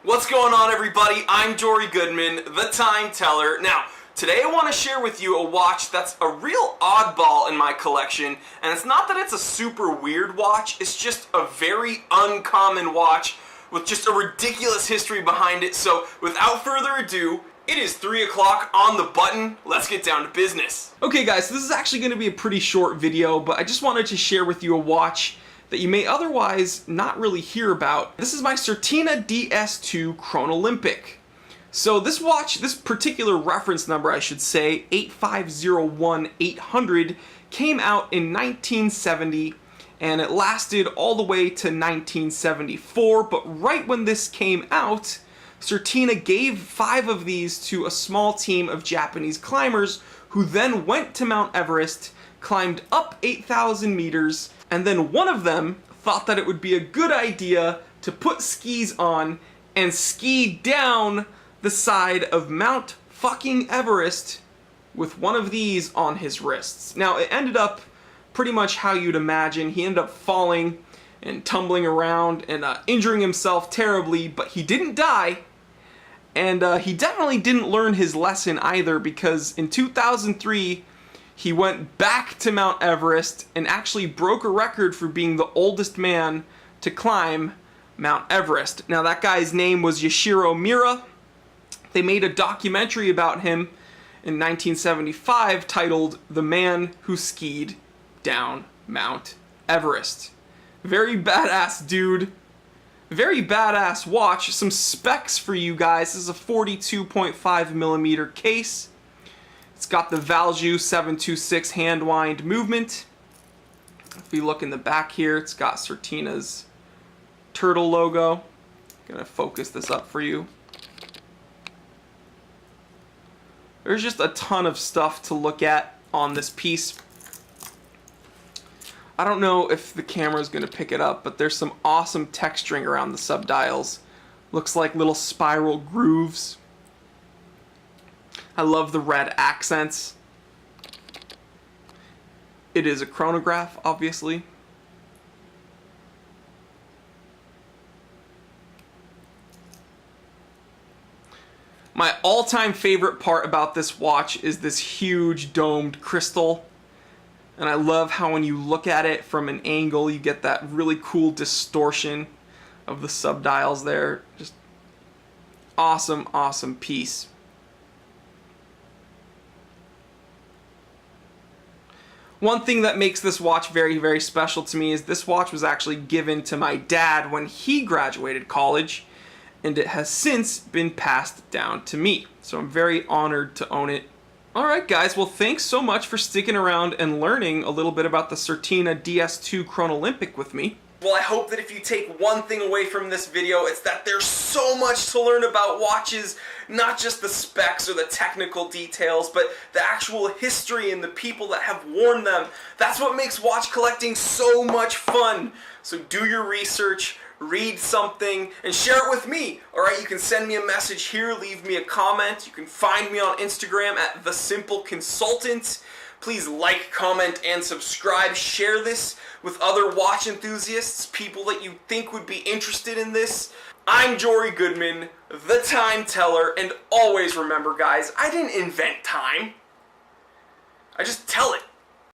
What's going on, everybody? I'm Jory Goodman, the Time Teller. Now, today I want to share with you a watch that's a real oddball in my collection, and it's not that it's a super weird watch, it's just a very uncommon watch with just a ridiculous history behind it. So, without further ado, it is 3 o'clock on the button. Let's get down to business. Okay guys, so this is actually going to be a pretty short video, but I just wanted to share with you a watch that you may otherwise not really hear about. This is my Certina DS2 Chronolympic. So this watch, this particular reference number I should say, 8501800, came out in 1970 and it lasted all the way to 1974, but right when this came out, Certina gave 5 of these to a small team of Japanese climbers who then went to Mount Everest, climbed up 8,000 meters, and then one of them thought that it would be a good idea to put skis on and ski down the side of Mount fucking Everest with one of these on his wrists. Now, it ended up pretty much how you'd imagine. He ended up falling and tumbling around and injuring himself terribly, but he didn't die. And he definitely didn't learn his lesson either, because in 2003, he went back to Mount Everest and actually broke a record for being the oldest man to climb Mount Everest. Now, that guy's name was Yoshiro Mura. They made a documentary about him in 1975 titled The Man Who Skied Down Mount Everest. Very badass dude. Very badass watch. Some specs for you guys. This is a 42.5 millimeter case. It's got the Valjoux 726 hand wind movement. If you look in the back here, it's got Certina's turtle logo. I'm gonna focus this up for you. There's just a ton of stuff to look at on this piece. I don't know if the camera's gonna pick it up, but there's some awesome texturing around the subdials. Looks like little spiral grooves. I love the red accents. It is a chronograph, obviously. My all-time favorite part about this watch is this huge domed crystal. And I love how when you look at it from an angle, you get that really cool distortion of the subdials there. Just awesome, awesome piece. One thing that makes this watch very, very special to me is this watch was actually given to my dad when he graduated college, and it has since been passed down to me. So I'm very honored to own it. Alright guys, well thanks so much for sticking around and learning a little bit about the Certina DS2 Chronolympic with me. Well, I hope that if you take one thing away from this video, it's that there's so much to learn about watches, not just the specs or the technical details, but the actual history and the people that have worn them. That's what makes watch collecting so much fun. So do your research, read something, and share it with me. Alright, you can send me a message here, leave me a comment. You can find me on Instagram at The Simple Consultant. Please like, comment, and subscribe. Share this with other watch enthusiasts, people that you think would be interested in this. I'm Jory Goodman, the Time Teller, and always remember, guys, I didn't invent time. I just tell it.